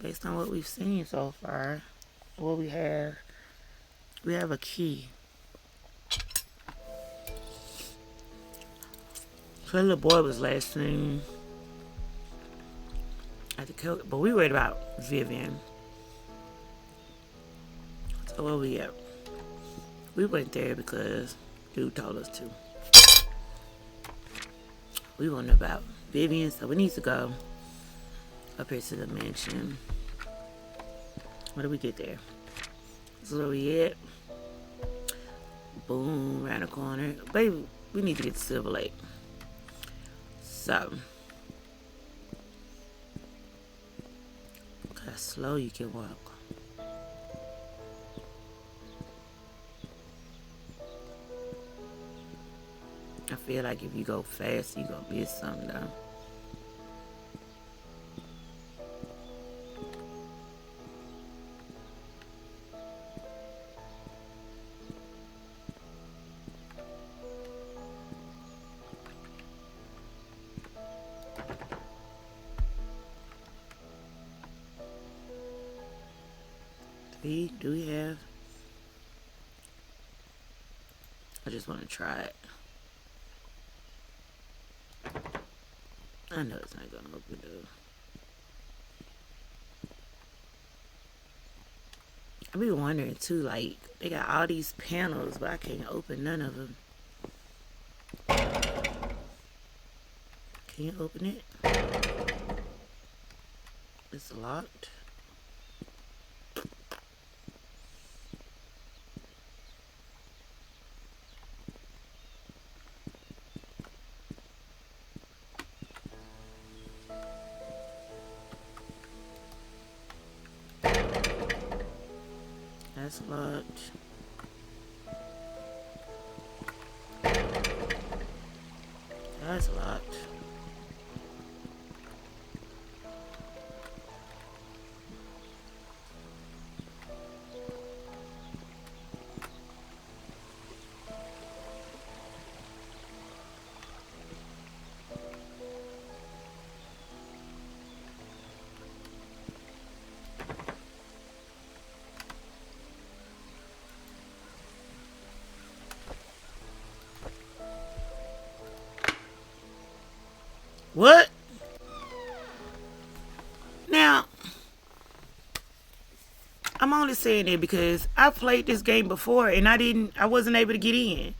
Based on what we've seen so far, what we have a key. So the little boy was last seen at the kill, but we worried about Vivian. So where we at? We went there because dude told us to. We won't know about Vivian, so we need to go up here to the mansion. When do we get there? This is where we at. Boom, around the corner. Baby, we need to get to Silver Lake. So, look how slow you can walk. I feel like if you go fast, you gonna miss something though. Do we have? I just want to try it. I know it's not gonna open though. I be wondering too, like, they got all these panels, but I can't open none of them. Can you open it? It's locked. That's locked. That's locked. What? Now, I'm only saying it because I played this game before and I wasn't able to get in.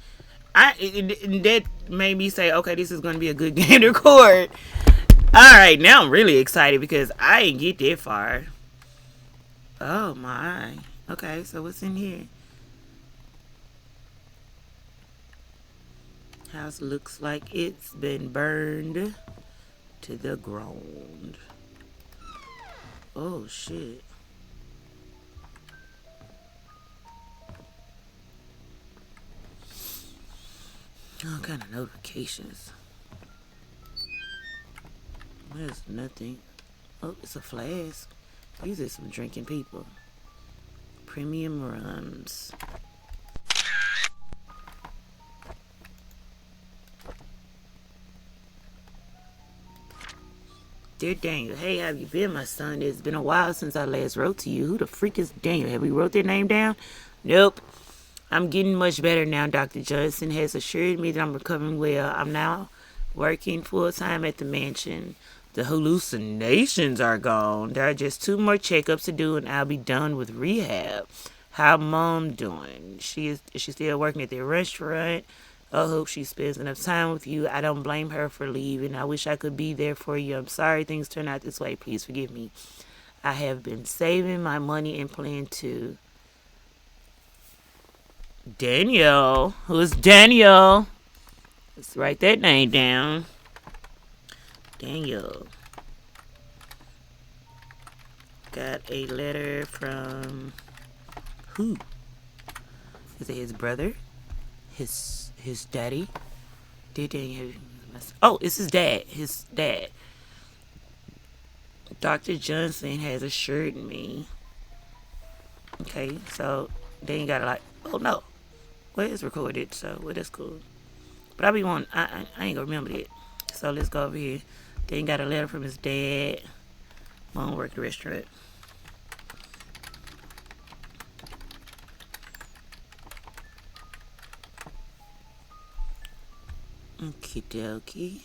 That made me say, okay, this is going to be a good game to record. All right, now I'm really excited because I didn't get that far. Oh my. Okay, so what's in here? House looks like it's been burned to the ground. Oh shit. All kind of notifications. There's nothing. Oh, it's a flask. These are some drinking people. Premium rums. Dear Daniel, hey, how have you been, my son? It's been a while since I last wrote to you. Who the freak is Daniel? Have we wrote their name down? Nope. I'm getting much better now. Dr. Johnson has assured me that I'm recovering well. I'm now working full-time at the mansion. The hallucinations are gone. There are just 2 more checkups to do and I'll be done with rehab. How Mom doing? Is she still working at the restaurant? I hope she spends enough time with you. I don't blame her for leaving. I wish I could be there for you. I'm sorry things turned out this way. Please forgive me. I have been saving my money and plan to. Daniel. Who's Daniel? Let's write that name down. Daniel. Got a letter from who? Is it his brother? His daddy? Did Daniel? Oh, it's his dad. His dad. Dr. Johnson has assured me. Okay, so they ain't gotta like. Oh no. Well, it's recorded, so well, that's cool. But I be want I ain't gonna remember it. So let's go over here. Then got a letter from his dad. Mom worked the restaurant. Okie dokie.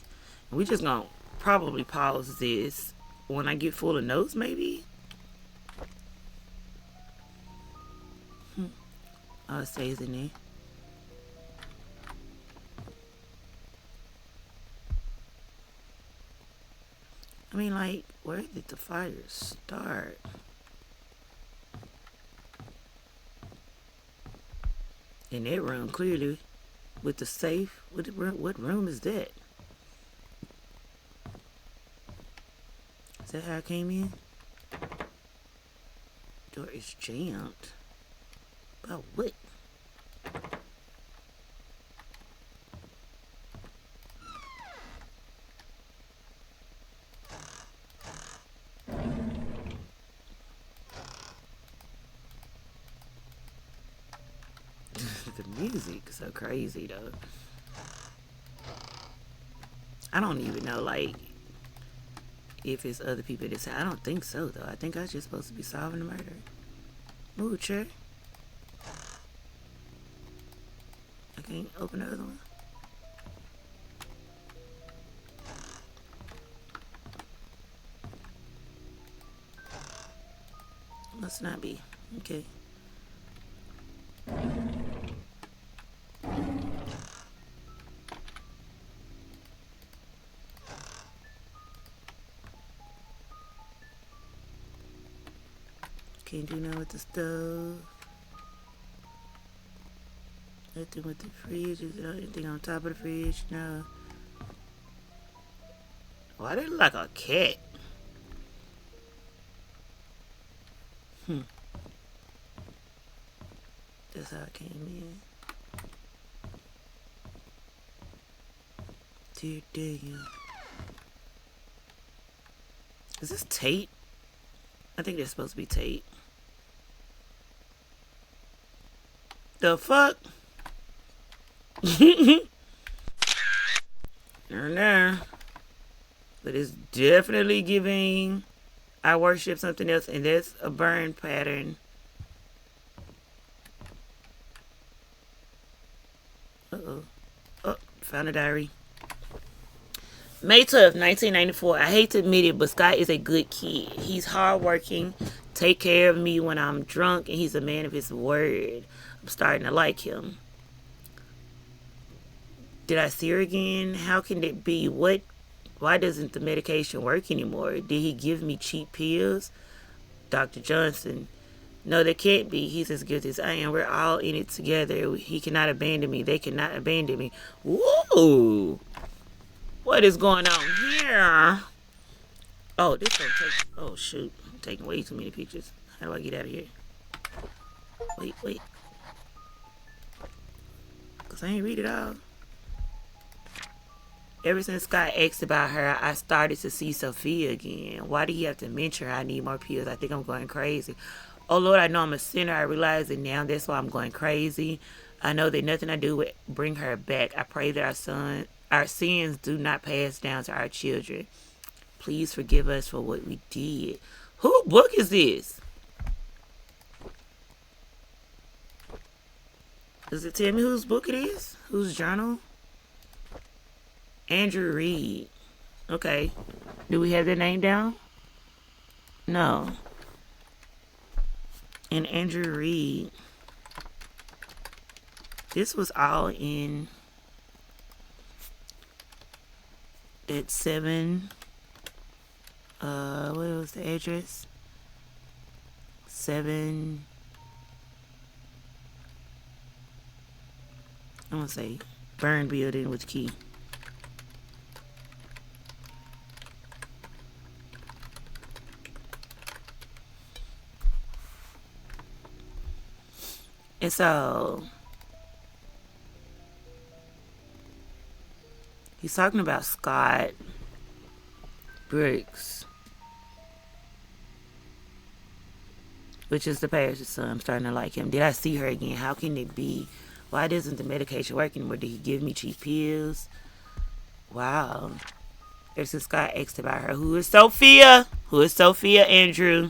We just gonna probably pause this when I get full of notes, maybe. Oh, it stays in there. I mean, like, where did the fire start? In that room, clearly, with the safe. What room is that? Is that how I came in? Door is jammed. About what? The music is so crazy though. I don't even know, like, if it's other people that say. I don't think so though. I think I was just supposed to be solving the murder. Move, chair. I can't open the other one. Must not be. Okay. Can't do nothing with the stove. Nothing with the fridge. Is there anything on top of the fridge? No. Why they look like a cat? That's how I came in. Dear damn. Is this tape? I think they're supposed to be tape. The fuck? No. But it's definitely giving I worship something else, and that's a burn pattern. Uh-oh. Oh, found a diary. May 12th, 1994. I hate to admit it, but Scott is a good kid. He's hardworking, take care of me when I'm drunk, and he's a man of his word. I'm starting to like him. Did I see her again? How can it be? Why doesn't the medication work anymore? Did he give me cheap pills? Dr. Johnson. No, there can't be. He's as good as I am. We're all in it together. He cannot abandon me. They cannot abandon me. Whoa! What is going on here? Oh, this don't take... Oh, shoot. I'm taking way too many pictures. How do I get out of here? Wait. Because I ain't read it all. Ever since Scott asked about her, I started to see Sophia again. Why do he have to mention her? I need more pills. I think I'm going crazy. Oh, Lord, I know I'm a sinner. I realize it now. That's why I'm going crazy. I know that nothing I do would bring her back. I pray that our sins do not pass down to our children. Please forgive us for what we did. Whose book is this? Does it tell me whose book it is? Whose journal? Andrew Reed. Okay. Do we have their name down? No. And Andrew Reed. This was all in that 7. What was the address? 7. I'm gonna say burn building with key. And so he's talking about Scott Brooks, which is the pastor's son. I'm starting to like him. Did I see her again? How can it be? Why doesn't the medication work anymore? Did he give me cheap pills? Wow. Ever since Scott asked about her. Who is Sophia? Who is Sophia, Andrew?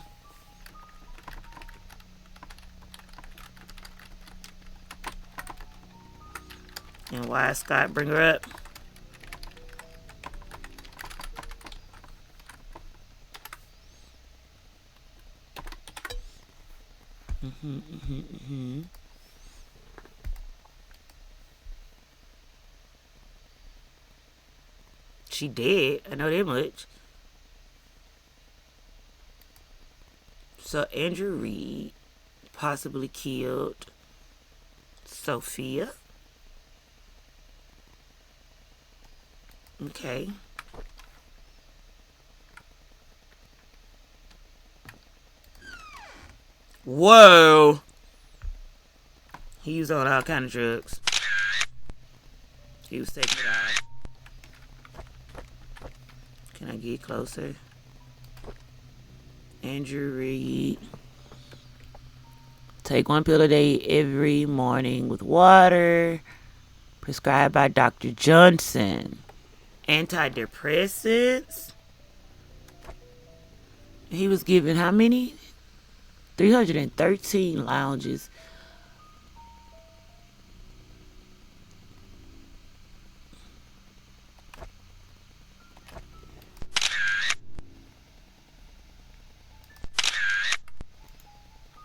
And why Scott bring her up? She dead. I know that much. So Andrew Reed possibly killed Sophia. Okay. Whoa. He was on all kind of drugs. He was taking it out. Can I get closer? Andrew Reed. Take 1 pill a day every morning with water. Prescribed by Dr. Johnson. Antidepressants. He was given how many? 313 lounges.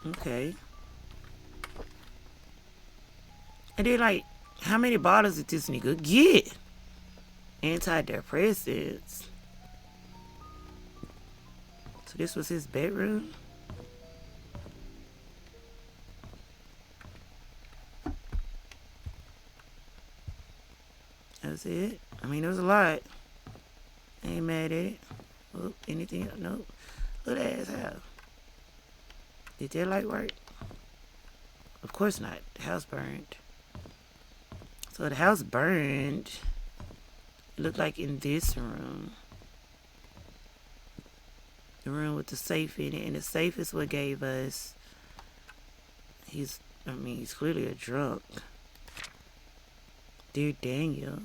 Okay. And then, like, how many bottles did this nigga get? Antidepressants. So this was his bedroom? That was it. I mean, there was a lot. I ain't mad at it. Oh, anything? Nope. Look at that house. Did that light work? Of course not. The house burned. So the house burned. It looked like in this room. The room with the safe in it. And the safe is what gave us... he's clearly a drunk. Dear Daniel.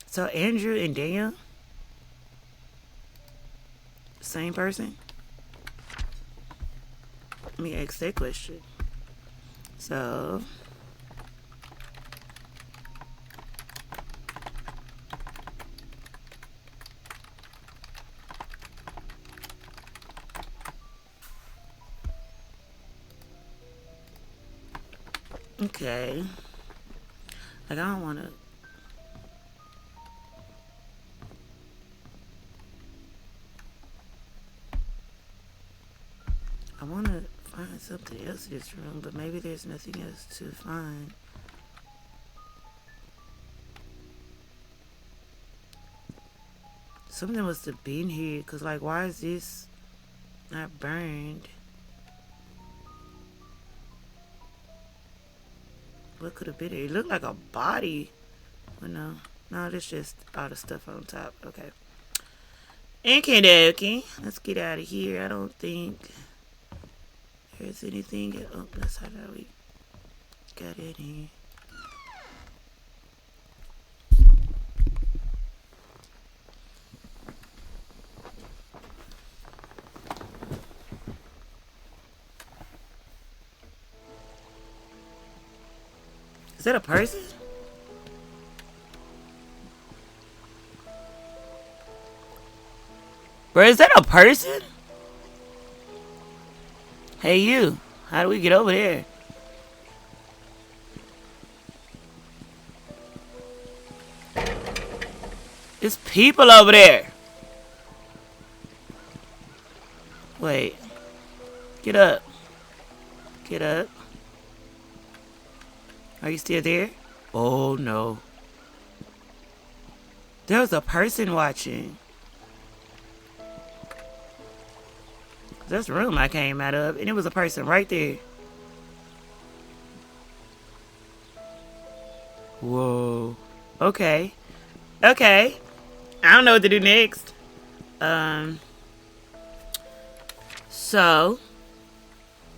So Andrew and Daniel? Same person? Let me ask that question. So... okay. Like, I don't want to... I want to find something else in this room, but maybe there's nothing else to find. Something must have been here, because, like, why is this not burned? What could have been here? It looked like a body. But no. No, that's just all the stuff on top. Okay. Okay. Let's get out of here. I don't think there's anything. Oh, that's how we got in here. Is that a person? Bro, is that a person? Hey, you. How do we get over there? There's people over there. Wait. Get up. Get up. Are you still there? Oh, no. There was a person watching. That's the room I came out of, and it was a person right there. Whoa. Okay. Okay. I don't know what to do next. So,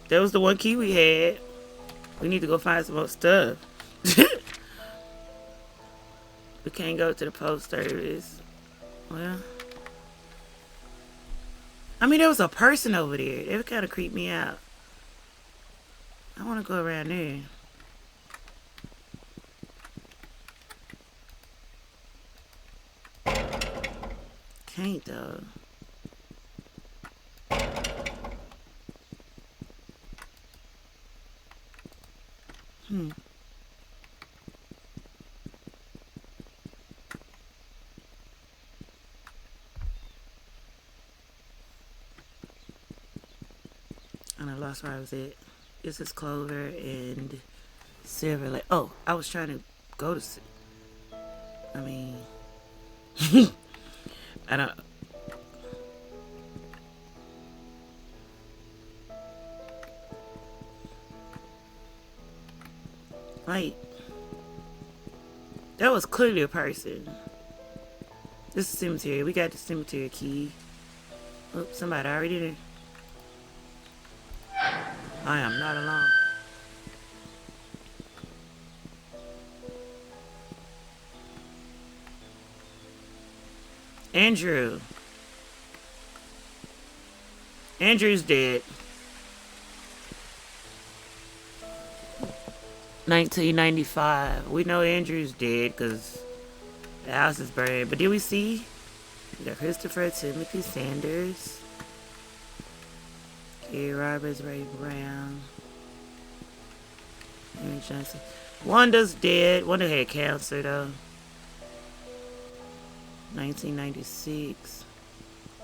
that was the one key we had. We need to go find some more stuff. We can't go to the post service. Well, I mean, there was a person over there. That kind of creeped me out. I want to go around there. Can't though. And I lost where I was at. This is Clover and Silver Lake. Oh, I was trying to go to. I mean, I don't. Like, that was clearly a person. This is cemetery. We got the cemetery key. Oh, somebody already there. I am not alone. Andrew. Andrew's dead. 1995. We know Andrew's dead because the house is burned. But did we see? We got Christopher Timothy Sanders. Gary Roberts, Ray Brown. Amy Johnson. Wanda's dead. Wanda had cancer though. 1996.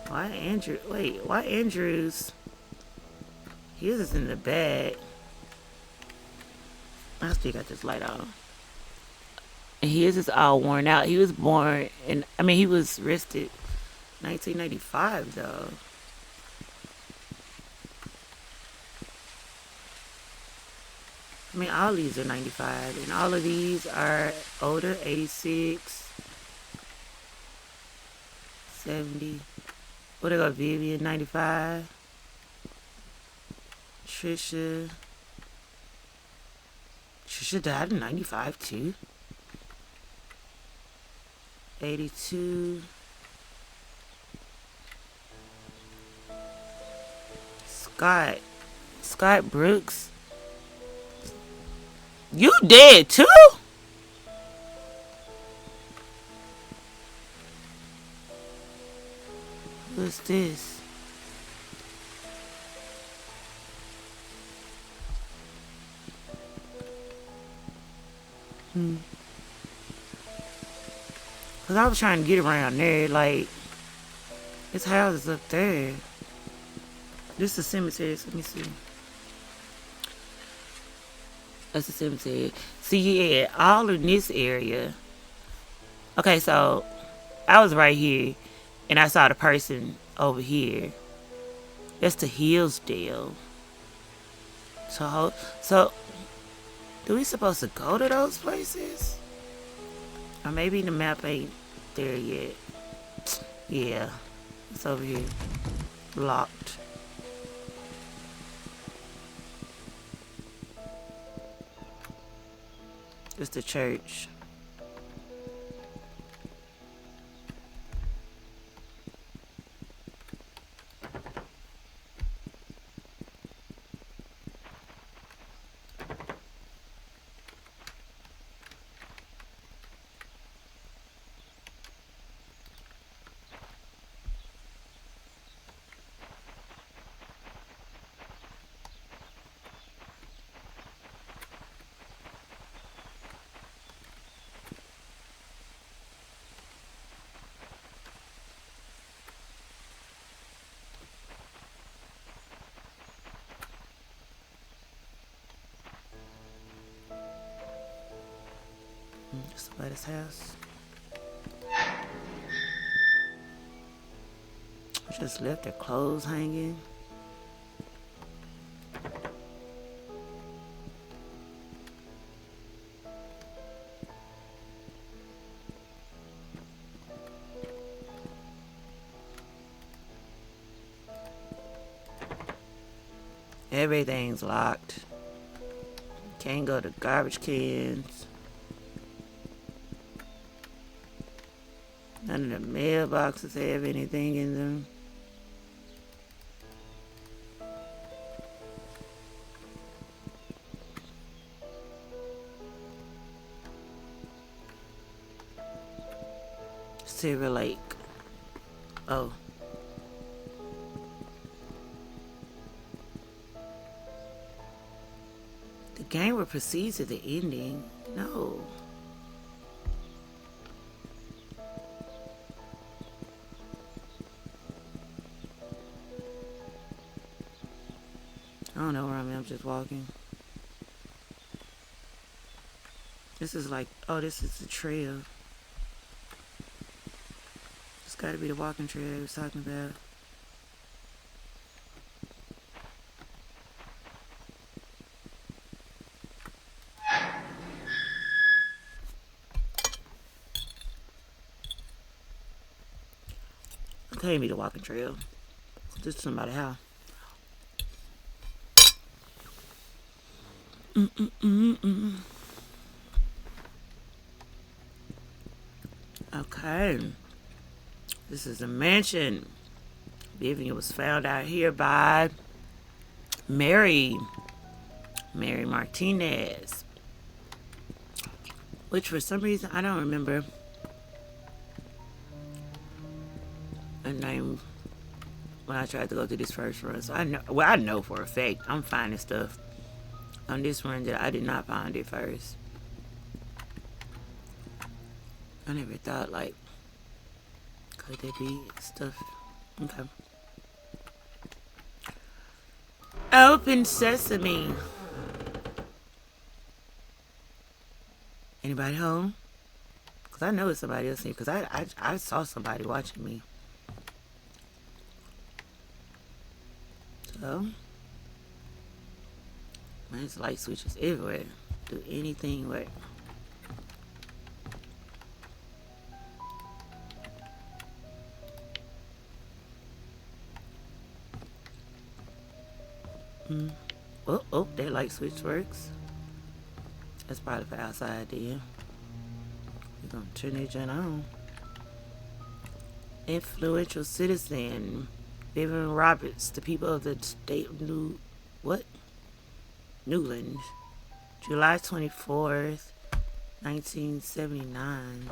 Why Andrew? Wait, why Andrews? His is in the bag. I still got this light on. And his is all worn out. He was born in, I mean, he was arrested 1995 though. I mean, all these are 95, and all of these are older, 86, 70. What they got? Vivian, 95. Trisha died in 95 too. 82. Scott Brooks. You dead too? What's this? Cause I was trying to get around there, like, his house is up there. This is a cemetery, so let me see. That's a cemetery. See, yeah, all in this area. Okay, so I was right here, and I saw the person over here. That's the Hillsdale. So, do we supposed to go to those places? Or maybe the map ain't there yet. Yeah, it's over here. Locked. It's the church. Somebody's house. Just left their clothes hanging. Everything's locked. Can't go to garbage cans. None of the mailboxes have anything in them. Silver Lake. Oh. The game will proceed to the ending. No. I don't know where I'm at. I'm just walking. This is like, oh, this is the trail. It's got to be the walking trail I was talking about. It can't be the walking trail. This is somebody's house. Okay. This is a mansion. Vivian was found out here by Mary Martinez. Which for some reason, I don't remember a name when I tried to go through this first run. So I know for a fact I'm finding stuff on this run that I did not find it first. I never thought, like, could there be stuff? Okay. Open sesame. Anybody home? Because I know it's somebody else here. Because I saw somebody watching me. So, there's light switches everywhere. Do anything work? Oh, that light switch works. That's probably for outside then. We're gonna turn that joint on. Influential citizen Vivian Roberts, the people of the state of Newland, July 24th, 1979.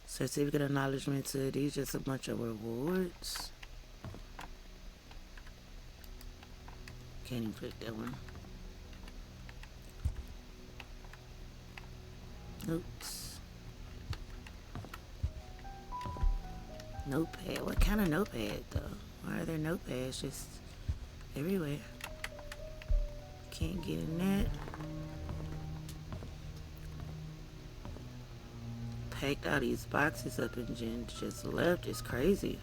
Certificate acknowledgement to these, just a bunch of rewards. Can't even click that one. Oops. Notepad. What kind of notepad though? Why are there notepads just everywhere? Can't get in that. Packed all these boxes up and just left. It's crazy.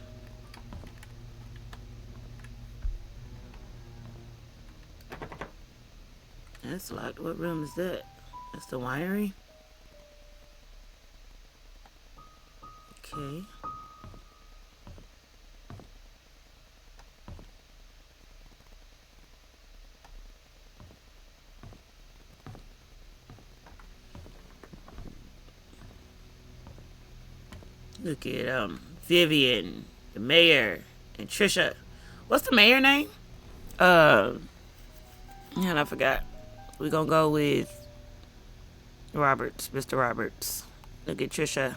That's locked. What room is that? That's the winery? Okay. Look at Vivian, the mayor, and Trisha. What's the mayor name? And I forgot. We're gonna go with Roberts, Mr. Roberts. Look at Trisha.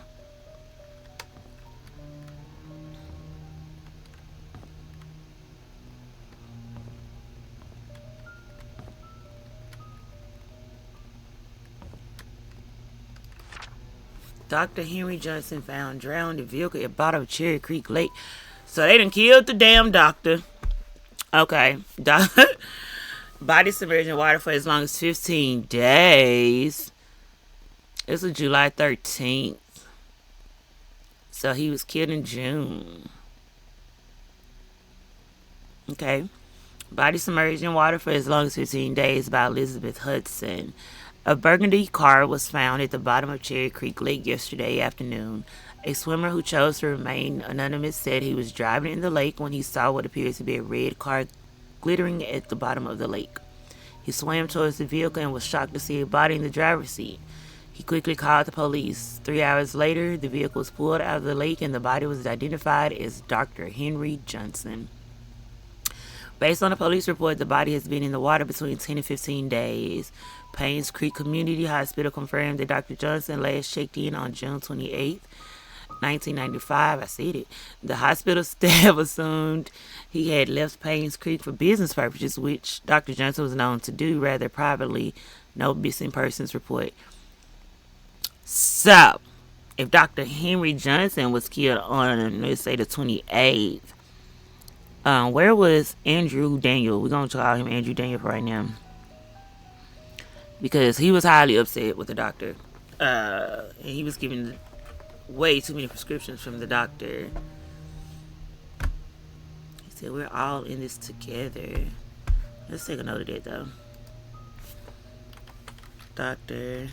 Dr. Henry Johnson found drowned in vehicle at bottom of Cherry Creek Lake. So they done killed the damn doctor. Okay. Body submerged in water for as long as 15 days. This was July 13th. So he was killed in June. Okay. Body submerged in water for as long as 15 days by Elizabeth Hudson. A burgundy car was found at the bottom of Cherry Creek late yesterday afternoon. A swimmer who chose to remain anonymous said he was driving in the lake when he saw what appears to be a red car glittering at the bottom of the lake. He swam towards the vehicle and was shocked to see a body in the driver's seat. He quickly called the police. 3 hours later, the vehicle was pulled out of the lake and the body was identified as Dr. Henry Johnson. Based on a police report, the body has been in the water between 10 and 15 days. Painscreek Community Hospital confirmed that Dr. Johnson last checked in on June 28th, 1995. I said it. The hospital staff assumed he had left Painscreek for business purposes, which Dr. Johnson was known to do rather privately. No missing persons report. So, if Dr. Henry Johnson was killed on, let's say, the 28th, where was Andrew Daniel? We're going to call him Andrew Daniel for right now. Because he was highly upset with the doctor. And he was given way too many prescriptions from the doctor. He said, we're all in this together. Let's take a note of that, though. Dr.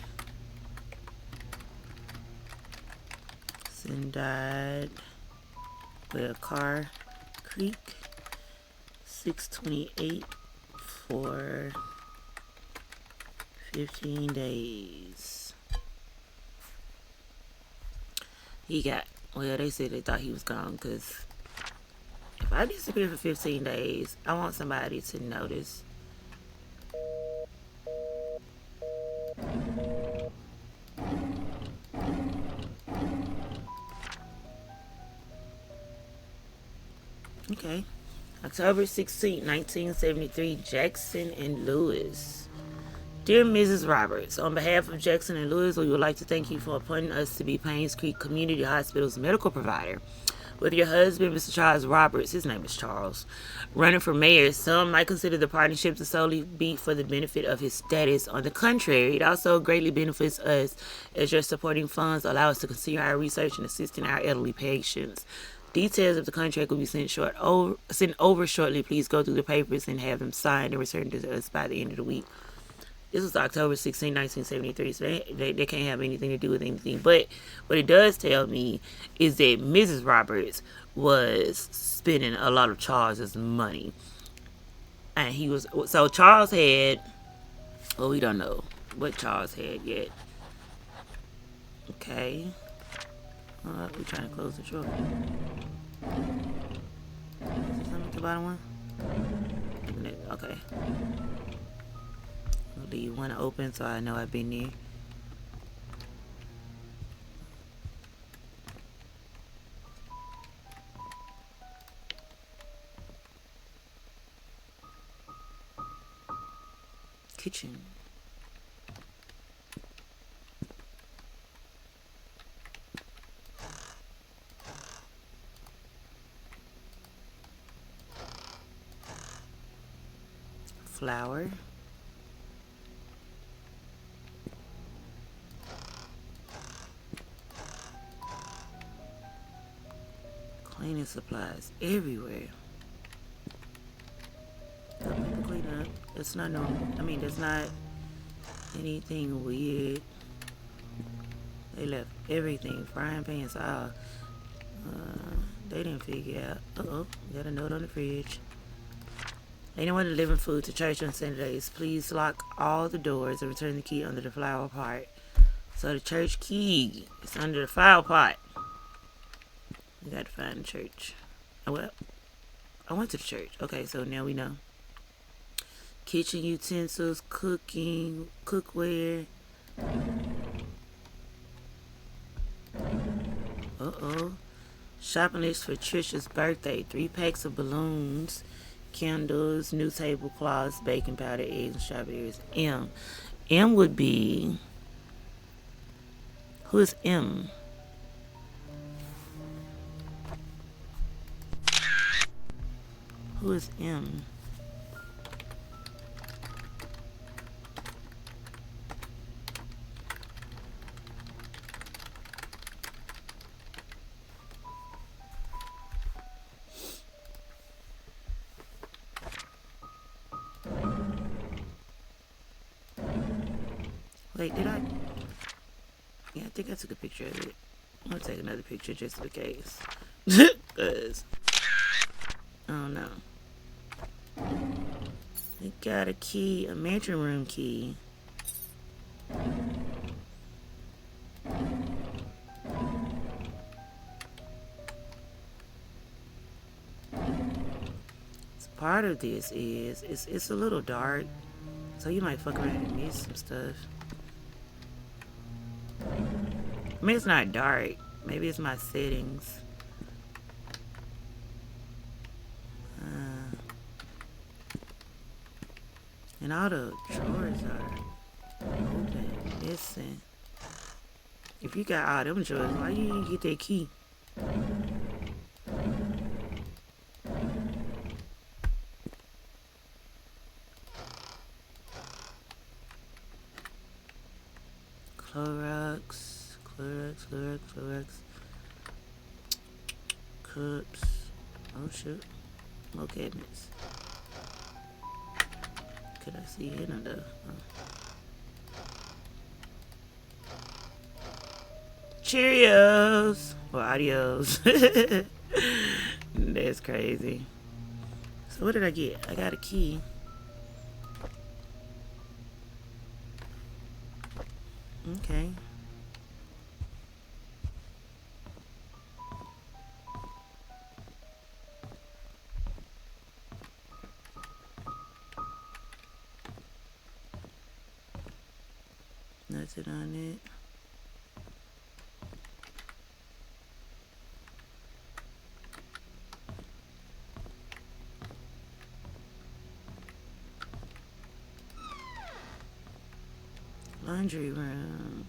died with a car creek 6/28 for 15 days. He got, well, they said they thought he was gone because if I disappear for 15 days, I want somebody to notice. Okay. October 16, 1973, Jackson and Lewis. Dear Mrs. Roberts, on behalf of Jackson and Lewis, we would like to thank you for appointing us to be Painscreek Community Hospital's medical provider. With your husband, Mr. Charles Roberts, his name is Charles, running for mayor, some might consider the partnership to solely be for the benefit of his status. On the contrary, it also greatly benefits us as your supporting funds allow us to continue our research and assisting our elderly patients. Details of the contract will be sent over shortly. Please go through the papers and have them signed and returned to us by the end of the week. This was October 16, 1973, so they can't have anything to do with anything. But what it does tell me is that Mrs. Roberts was spending a lot of Charles's money. And so Charles had, well, we don't know what Charles had yet. Okay. Alright, we're trying to close the drawer. Is there something at the bottom one? Okay. I'll leave one open so I know I've been there. Kitchen. Flour. Cleaning supplies everywhere. So people clean up. It's not normal. I mean, there's not anything weird. They left everything, frying pans, all. They didn't figure out. Got a note on the fridge. Anyone delivering food to church on Sundays, please lock all the doors and return the key under the flower pot. So the church key is under the flower pot. We got to find the church. Oh, well, I went to the church. Okay, so now we know. Kitchen utensils, cooking, cookware. Shopping list for Trisha's birthday. 3 packs of balloons, candles, new tablecloths, baking powder, eggs, and strawberries. M would be... Who is M? Who is M? Wait, did I? Yeah, I think I took a picture of it. I'll take another picture just in case. Cause I don't know. We got a key, a mansion room key. So part of this is it's a little dark, so you might fuck around and miss some stuff. I mean, it's not dark. Maybe it's my settings. And all the drawers are open, missing. If you got all them drawers, why you didn't get that key? Clorox. Cups. Oh shit. More cabinets. Could I see it in the? Cheerios or adios. That's crazy. So what did I get? I got a key. Okay. Nothing on it. Laundry room.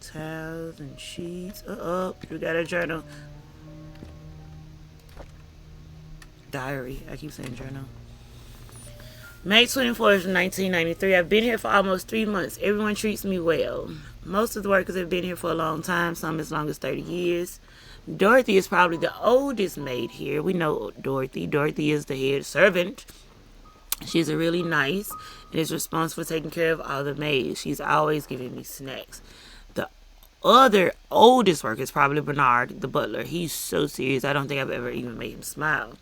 Towels and sheets. Oh, we got a journal. Diary. I keep saying journal. May 24th, 1993. I've been here for almost 3 months. Everyone treats me well. Most of the workers have been here for a long time, some as long as 30 years. Dorothy is probably the oldest maid here. We know Dorothy. Dorothy is the head servant. She's a really nice and is responsible for taking care of all the maids. She's always giving me snacks. The other oldest worker is probably Bernard, the butler. He's so serious, I don't think I've ever even made him smile.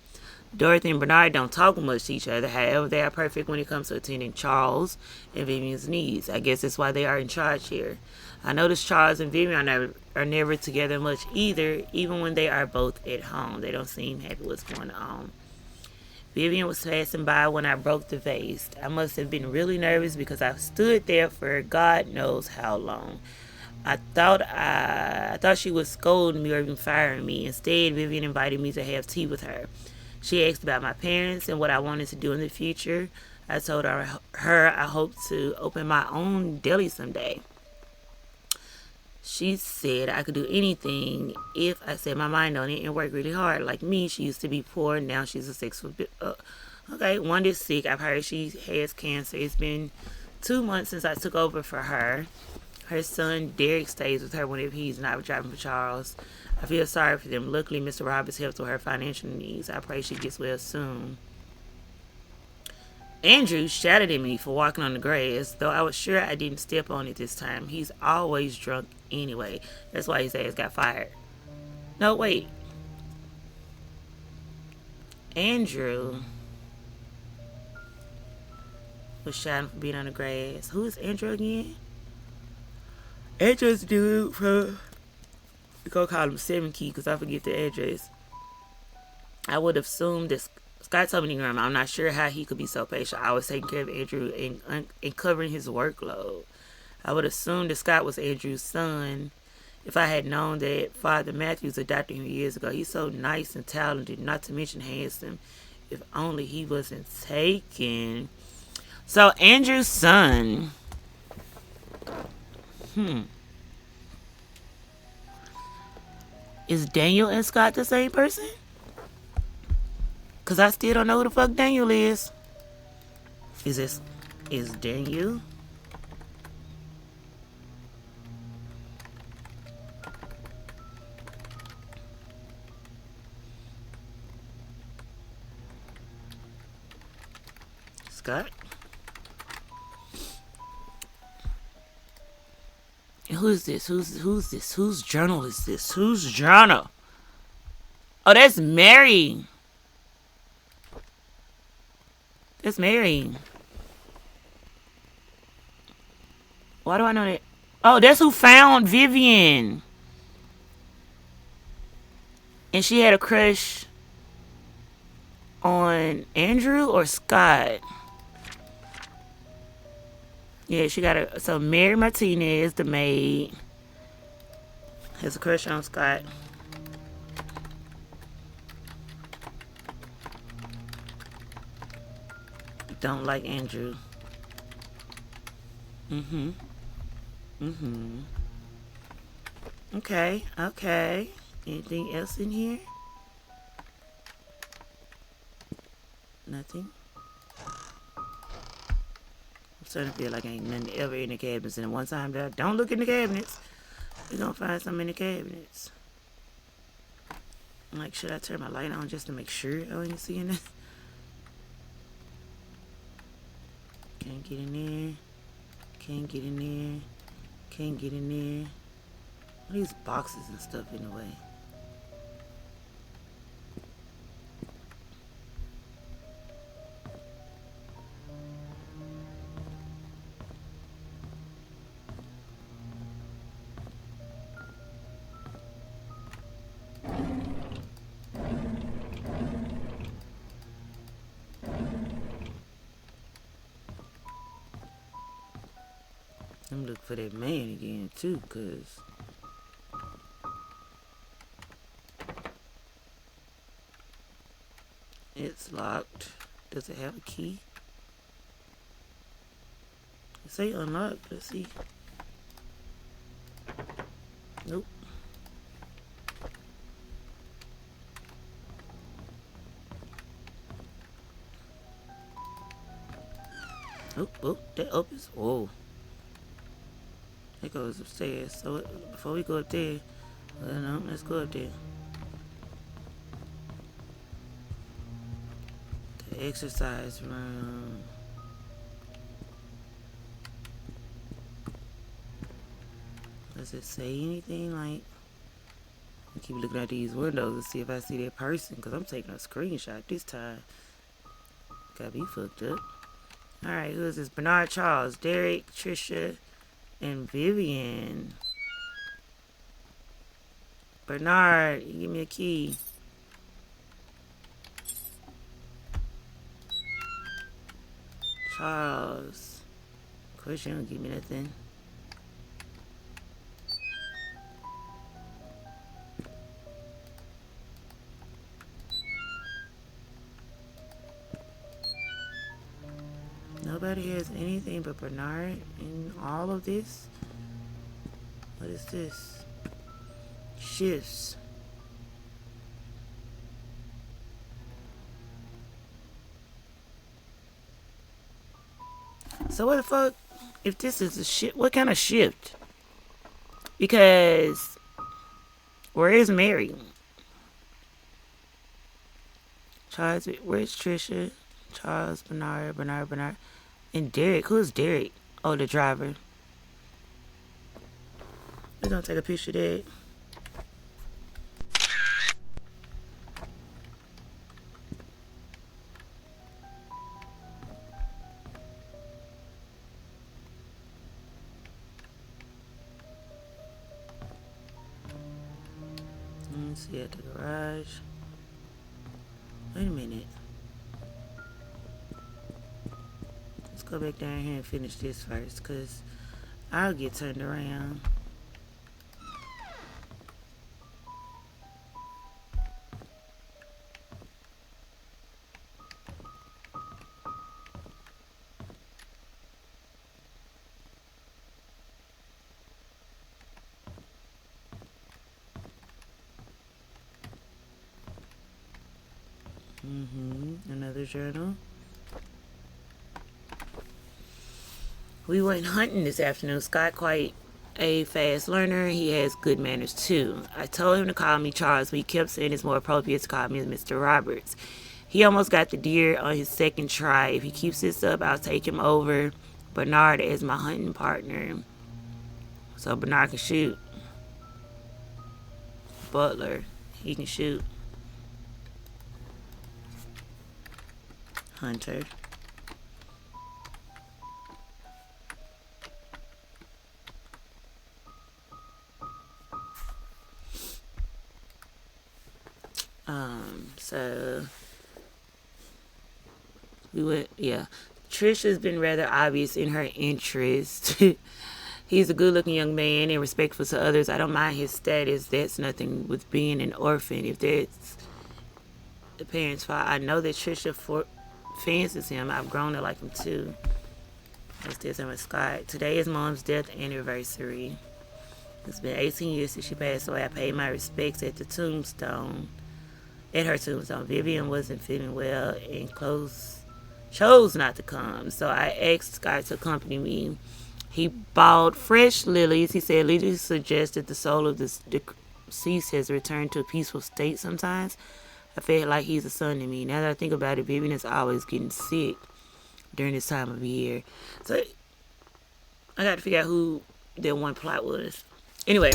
Dorothy and Bernard don't talk much to each other. However, they are perfect when it comes to attending Charles and Vivian's needs. I guess that's why they are in charge here. I notice Charles and Vivian are never together much either, even when they are both at home. They don't seem happy what's going on. Vivian was passing by when I broke the vase. I must have been really nervous because I stood there for God knows how long. I thought she was scolding me or even firing me. Instead, Vivian invited me to have tea with her. She asked about my parents and what I wanted to do in the future. I told her I hope to open my own deli someday. She said I could do anything if I set my mind on it and work really hard. Like me, she used to be poor, now she's a successful. Okay, one is sick. I've heard she has cancer. It's been 2 months since I took over for her. Her son Derek stays with her whenever he's not driving for Charles. I feel sorry for them. Luckily, Mr. Roberts helps with her financial needs. I pray she gets well soon. Andrew shouted at me for walking on the grass, though I was sure I didn't step on it this time. He's always drunk anyway. That's why his ass got fired. No, wait. Andrew was shouting for being on the grass. Who is Andrew again? Andrew's the dude from... We're going to call him 7 Key because I forget the address. I would have assumed this. Scott told me, I'm not sure how he could be so patient. I was taking care of Andrew and covering his workload. I would assume that Scott was Andrew's son. If I had known that Father Matthews adopted him years ago. He's so nice and talented, not to mention handsome. If only he wasn't taken. So Andrew's son. Is Daniel and Scott the same person? Cause I still don't know who the fuck Daniel is. Is Daniel? Scott. And who's this? Who's this? Whose journal is this? Whose journal? Oh, that's Mary. That's Mary. Why do I know that? Oh, that's who found Vivian. And she had a crush on Andrew or Scott. Yeah, she got a... So Mary Martinez, the maid, has a crush on Scott. Don't like Andrew. Okay, okay. Anything else in here? Nothing. I'm starting to feel like ain't nothing ever in the cabinets. And one time that I don't look in the cabinets, we're gonna find something in the cabinets. I'm like, should I turn my light on just to make sure I ain't seeing it? Can't get in there. Can't get in there. Can't get in there. All these boxes and stuff in the way. I'm looking for that man again too, cause it's locked. Does it have a key? It say unlocked. Let's see. Nope. Oh, that opens. Whoa. It goes upstairs. So before we go up there, no, let's go up there. The exercise room. Does it say anything? Like, I keep looking at these windows to see if I see that person, because I'm taking a screenshot this time. Got me fucked up. Alright, who is this? Bernard, Charles, Derek, Trisha, and Vivian. Bernard, you give me a key. Charles. Of course you don't give me nothing. Nobody has anything but Bernard in all of this. What is this? Shifts. So what the fuck? If this is a shift, what kind of shift? Because where is Mary? Charles, where's Trisha? Charles, Bernard, and Derek. Who's Derek? Oh, the driver. We're gonna take a picture of that. Let's see at the garage. Wait a minute. Let's go back down here and finish this first, because I'll get turned around. Another journal. We went hunting this afternoon. Scott quite a fast learner. He has good manners too. I told him to call me Charles, but he kept saying it's more appropriate to call me Mr. Roberts. He almost got the deer on his second try. If he keeps this up, I'll take him over Bernard as my hunting partner. So Bernard can shoot. Butler, he can shoot. Hunter. So we went, yeah. Trisha's been rather obvious in her interest. He's a good-looking young man and respectful to others. I don't mind his status. That's nothing with being an orphan. If that's the parents' fault, I know that Trisha fancies him. I've grown to like him too. Let's do some with Scott. Today is Mom's death anniversary. It's been 18 years since she passed away. I paid my respects at the tombstone. At her tombstone, Vivian wasn't feeling well and chose not to come. So I asked Scott to accompany me. He bought fresh lilies. He said lilies suggested the soul of the deceased has returned to a peaceful state sometimes. I felt like he's a son to me. Now that I think about it, Vivian is always getting sick during this time of year. So I got to figure out who their one plot was. Anyway,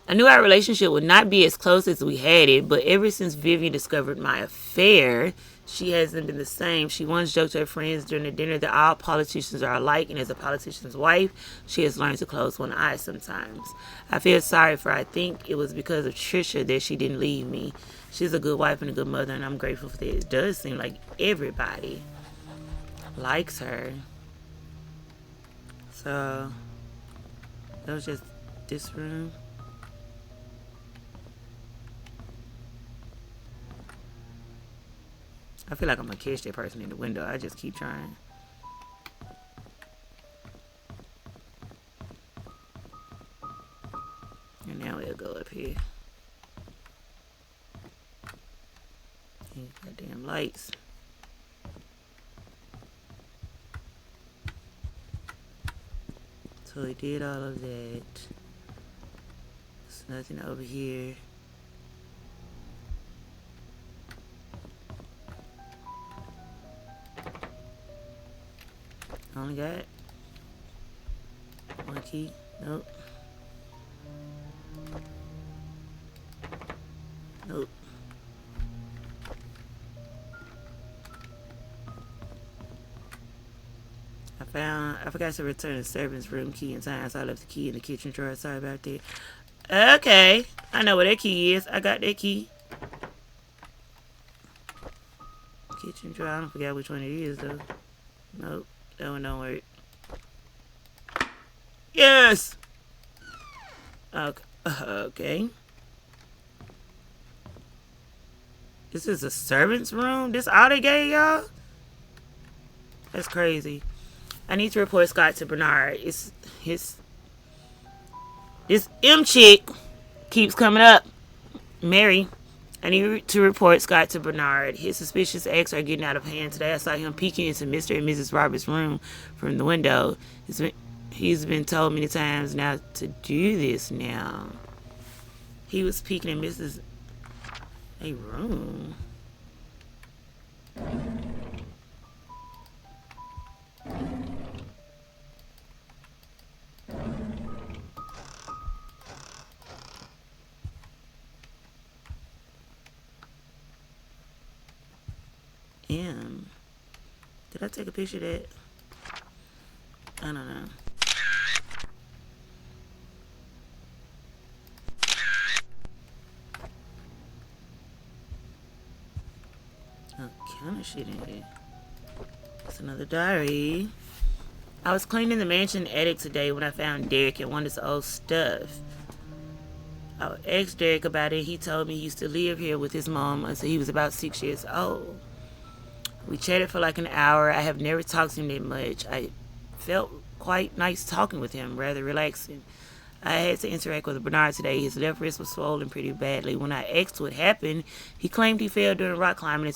I knew our relationship would not be as close as we had it, but ever since Vivian discovered my affair, she hasn't been the same. She once joked to her friends during the dinner that all politicians are alike, and as a politician's wife, she has learned to close one eye sometimes. I feel sorry for her. I think it was because of Trisha that she didn't leave me. She's a good wife and a good mother, and I'm grateful for that. It does seem like everybody likes her. So, that was just this room. I feel like I'm gonna catch that person in the window. I just keep trying. And now we'll go up here. Goddamn lights. So we did all of that. There's nothing over here. Only got one key. Nope. Nope. I forgot to return the servant's room key in time, so I left the key in the kitchen drawer. Sorry about that. Okay. I know where that key is. I got that key. Kitchen drawer. I don't forget which one it is, though. Nope. That one don't work. Yes! Okay. Okay. This is a servant's room? This all they gave y'all? That's crazy. I need to report Scott to Bernard. This M chick keeps coming up. Mary. I need to report Scott to Bernard. His suspicious acts are getting out of hand today. I saw him peeking into Mr. and Mrs. Roberts' room from the window. He's been told many times not to do this now. He was peeking in Mrs. A room. Did I take a picture of that? I don't know. What kind of shit in here? It's another diary. I was cleaning the mansion attic today when I found Derek and one of his old stuff. I asked Derek about it. He told me he used to live here with his mom until he was about 6 years old. We chatted for like an hour. I have never talked to him that much. I felt quite nice talking with him, rather relaxing. I had to interact with Bernard today. His left wrist was swollen pretty badly. When I asked what happened, he claimed he fell during rock climbing and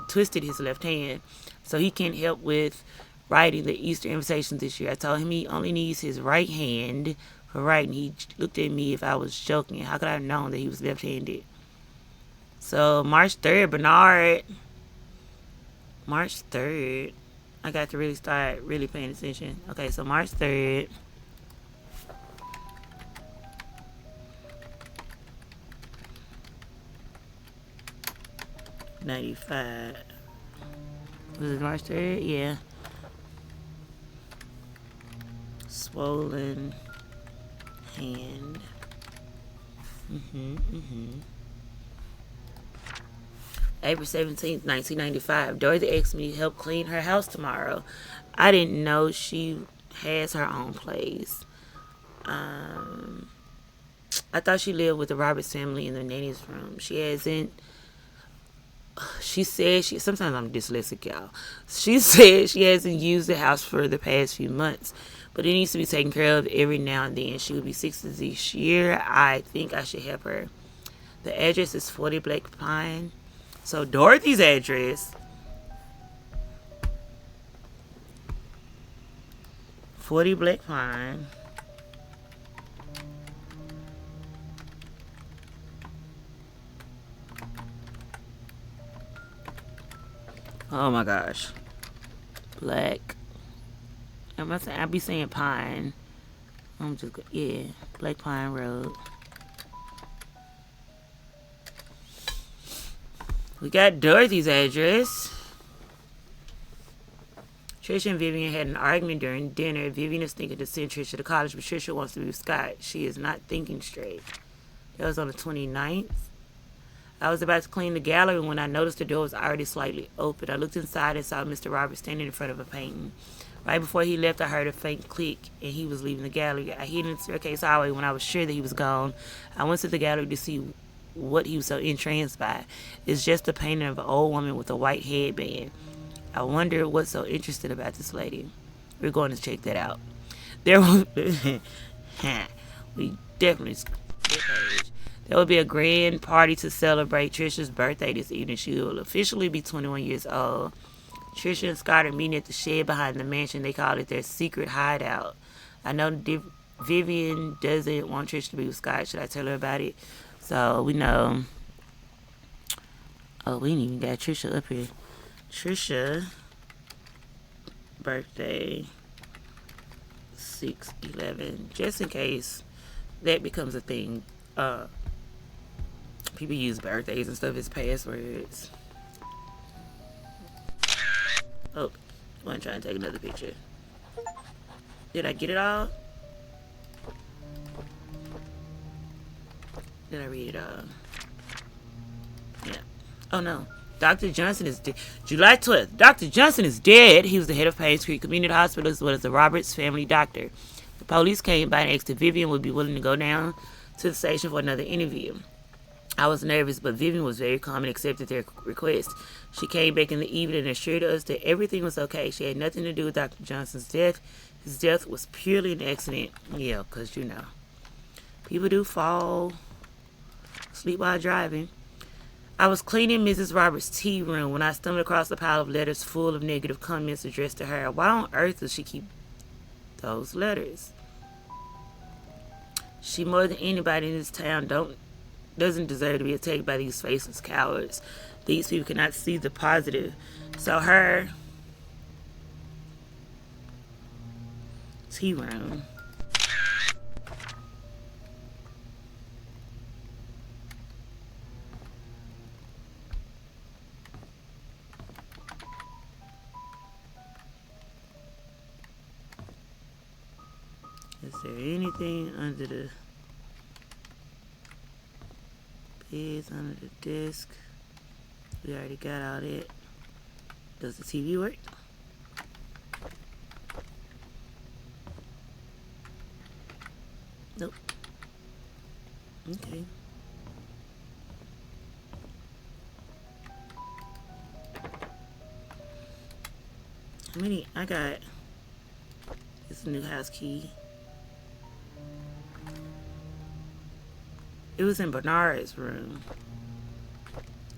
twisted his left hand. So he can't help with writing the Easter invitations this year. I told him he only needs his right hand for writing. He looked at me if I was joking. How could I have known that he was left-handed? So March 3rd, Bernard. March 3rd. I got to really start really paying attention. Okay, so March 3rd. '95. Was it March 3rd? Yeah. Swollen hand. April 17th, 1995. Dorothy asked me to help clean her house tomorrow. I didn't know she has her own place. I thought she lived with the Roberts family in the nanny's room. She hasn't. She said she. Sometimes I'm dyslexic, y'all. She said she hasn't used the house for the past few months, but it needs to be taken care of every now and then. She will be 60 this year. I think I should help her. The address is 40 Black Pine. So Dorothy's address, 40 Black Pine. Oh my gosh. Black. I'll be saying Pine. I'm just, yeah. Black Pine Road. We got Dorothy's address. Trisha and Vivian had an argument during dinner. Vivian is thinking to send Trisha to college, but Trisha wants to be with Scott. She is not thinking straight. That was on the 29th. I was about to clean the gallery when I noticed the door was already slightly open. I looked inside and saw Mr. Roberts standing in front of a painting. Right before he left, I heard a faint click, and he was leaving the gallery. I hid in the staircase hallway when I was sure that he was gone. I went to the gallery to see what he was so entranced by. It's just a painting of an old woman with a white headband. I wonder what's so interesting about this lady. We're going to check that out. There will we definitely there will be a grand party to celebrate Trisha's birthday this evening. She will officially be 21 years old. Trisha and Scott are meeting at the shed behind the mansion. They call it their secret hideout. I know Vivian doesn't want Trisha to be with Scott. Should I tell her about it? So we know. Oh, we ain't even got Trisha up here. Trisha birthday 6/11. Just in case that becomes a thing. People use birthdays and stuff as passwords. Oh, I want to try and take another picture. Did I get it all? Did I read it all? Yeah. Oh no. Dr. Johnson is dead. July 12th. Dr. Johnson is dead. He was the head of Painscreek Community Hospital as well as the Roberts family doctor. The police came by and asked if Vivian would be willing to go down to the station for another interview. I was nervous, but Vivian was very calm and accepted their request. She came back in the evening and assured us that everything was okay. She had nothing to do with Dr. Johnson's death. His death was purely an accident. Yeah, because, you know, people do fall asleep while driving. I was cleaning Mrs. Roberts' tea room when I stumbled across a pile of letters full of negative comments addressed to her. Why on earth does she keep those letters? She, more than anybody in this town, doesn't deserve to be attacked by these faceless cowards. These people cannot see the positive. So her tea room. Is there anything under the beds, under the desk? We already got all that. Does the TV work? Nope. Okay. How many? I got this new house key. It was in Bernard's room.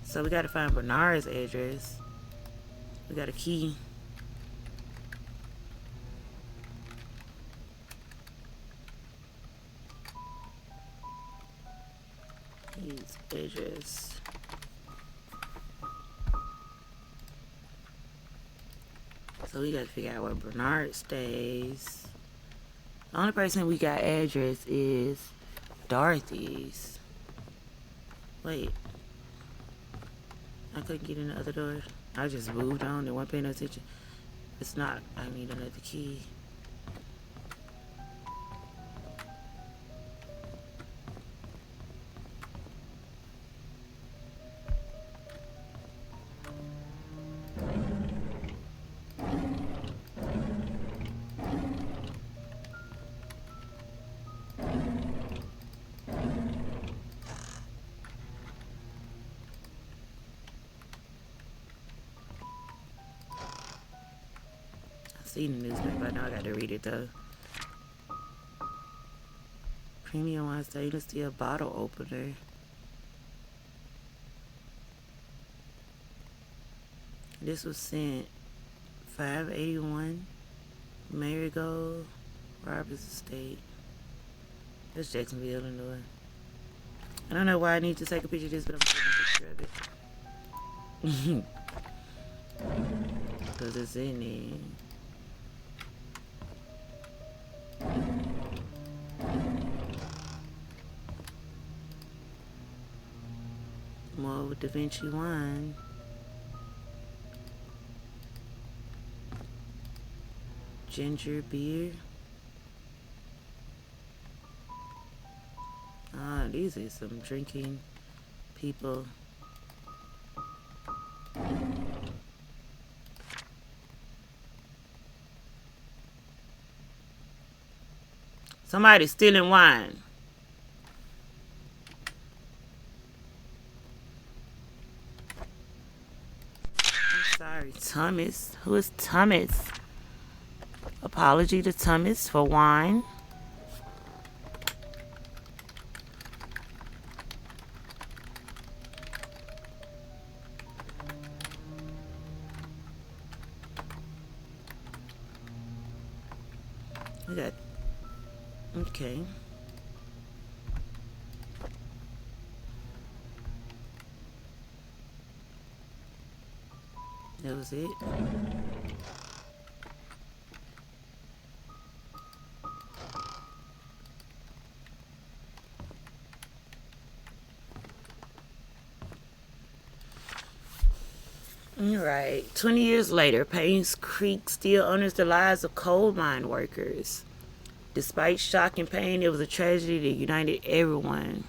So we gotta find Bernard's address. We got a key. His address. So we gotta figure out where Bernard stays. The only person we got address is Dorothy's. Wait. I couldn't get in the other door. I just moved on and wasn't paying attention. It's not. I need another key. Seen the newspaper, now I gotta read it though. Premium wine stainless steel bottle opener. This was sent 581 Marigold Roberts Estate. That's Jacksonville, Illinois. I don't know why I need to take a picture of this, but I'm taking a picture of it. Because it's in there. More with Da Vinci wine. Ginger beer. Ah, these are some drinking people. Somebody's stealing wine. I'm sorry, Thomas. Who is Thomas? Apology to Thomas for wine. We got. Okay. That was it. Right. 20 years later, Painscreek still honors the lives of coal mine workers. Despite shock and pain, it was a tragedy that united everyone.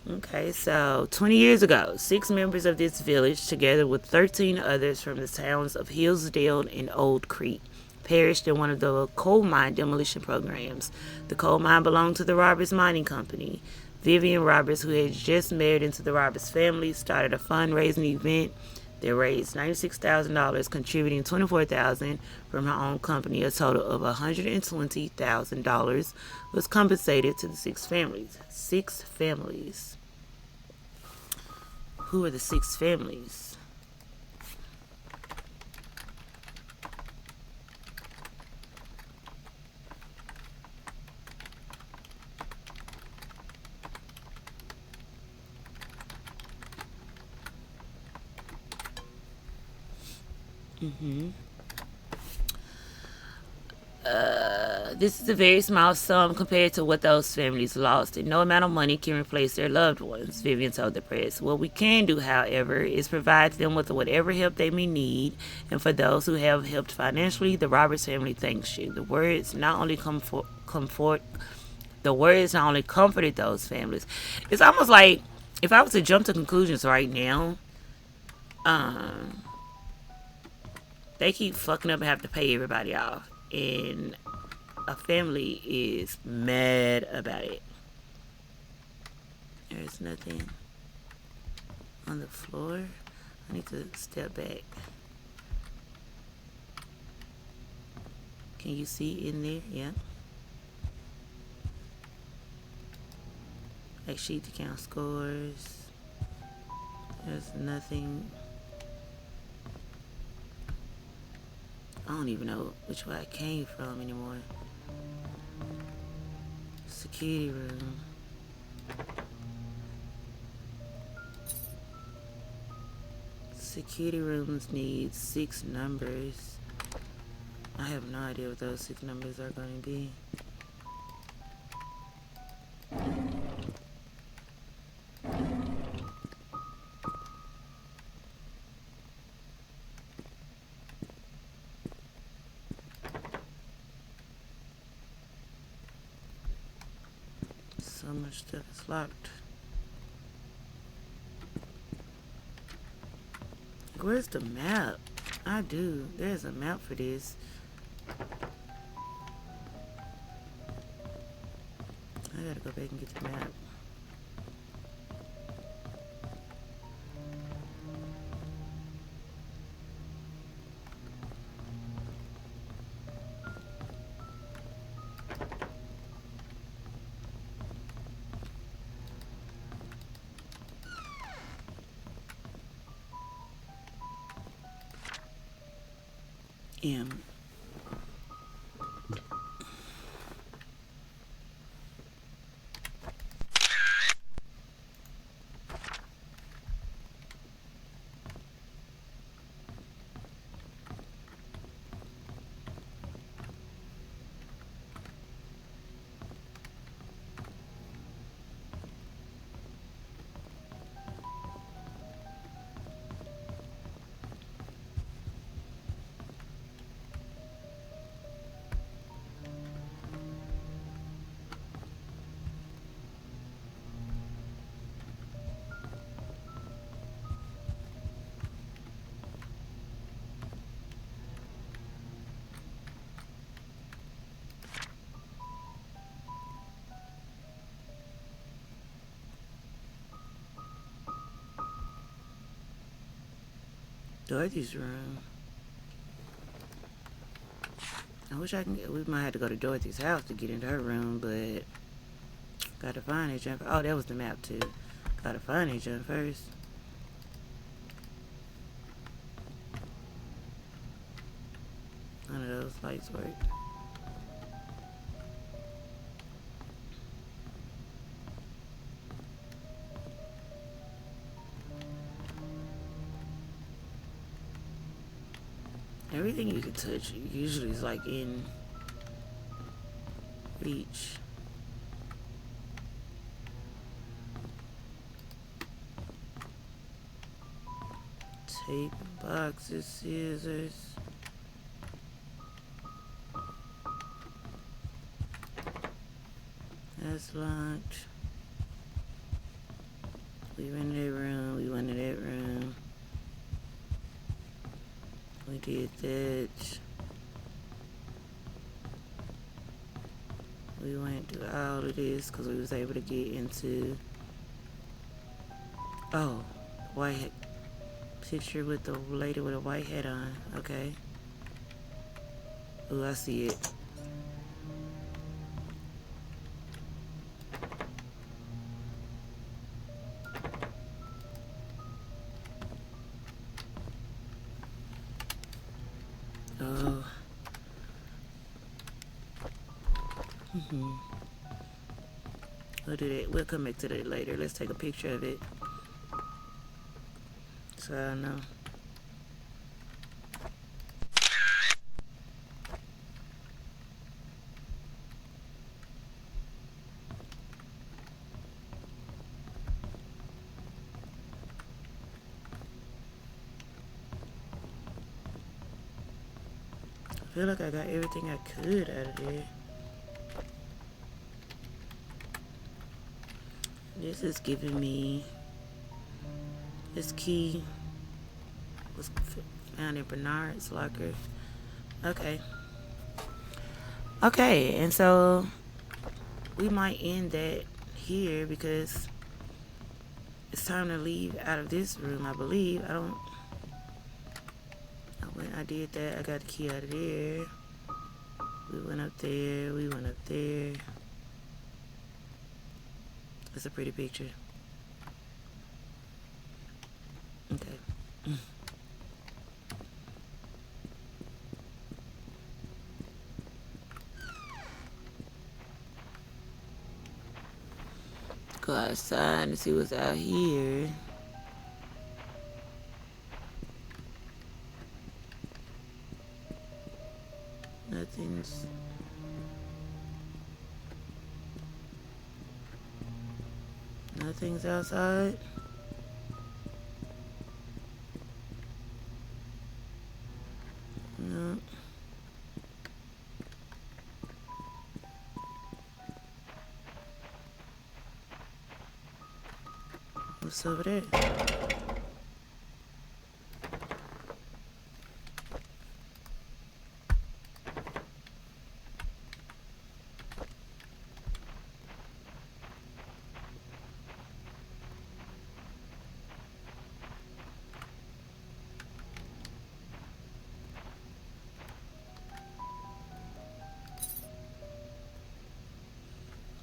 Okay, so 20 years ago, 6 members of this village, together with 13 others from the towns of Hillsdale and Old Creek, perished in one of the coal mine demolition programs. The coal mine belonged to the Roberts Mining Company. Vivian Roberts, who had just married into the Roberts family, started a fundraising event that raised $96,000, contributing $24,000 from her own company. A total of $120,000 was compensated to the 6 families. 6 families. Who are the 6 families? This is a very small sum compared to what those families lost, and no amount of money can replace their loved ones, Vivian told the press. What we can do, however, is provide them with whatever help they may need, and for those who have helped financially, the Roberts family thanks you. The words not only comforted those families. It's almost like if I was to jump to conclusions right now, they keep fucking up and have to pay everybody off, and a family is mad about it. There's nothing on the floor. I need to step back. Can you see in there? Yeah. Like sheet to count scores. There's nothing. I don't even know which way I came from anymore. Security room. Security rooms need 6 numbers. I have no idea what those 6 numbers are going to be. So much stuff is locked. Where's the map? I do. There's a map for this. I gotta go back and get the map. M. Dorothy's room. I wish I can get, we might have to go to Dorothy's house to get into her room, but gotta find it, jump. Oh, that was the map too. Gotta find it, jump first. None of those lights work. Everything you can touch usually is like in reach. Tape, boxes, scissors. That's locked. We went in that room, we went in that room. We did that. We went through all of this because we was able to get into, oh, white hat picture with the lady with a white hat on. Okay. Oh, I see it. Oh. We'll do that. We'll come back to that later. Let's take a picture of it. So I know. I feel like I got everything I could out of there. This is giving me, this key was found in Bernard's locker. Okay. Okay, and so we might end that here because it's time to leave out of this room, I believe. I did that. I got the key out of there. We went up there. We went up there. It's a pretty picture. Okay. Go outside and see what's out here. Nothing's. Nothing's outside. No. What's over there?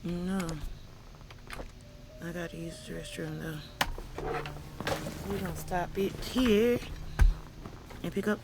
No. I gotta use the restroom though. We're gonna stop it here and pick up.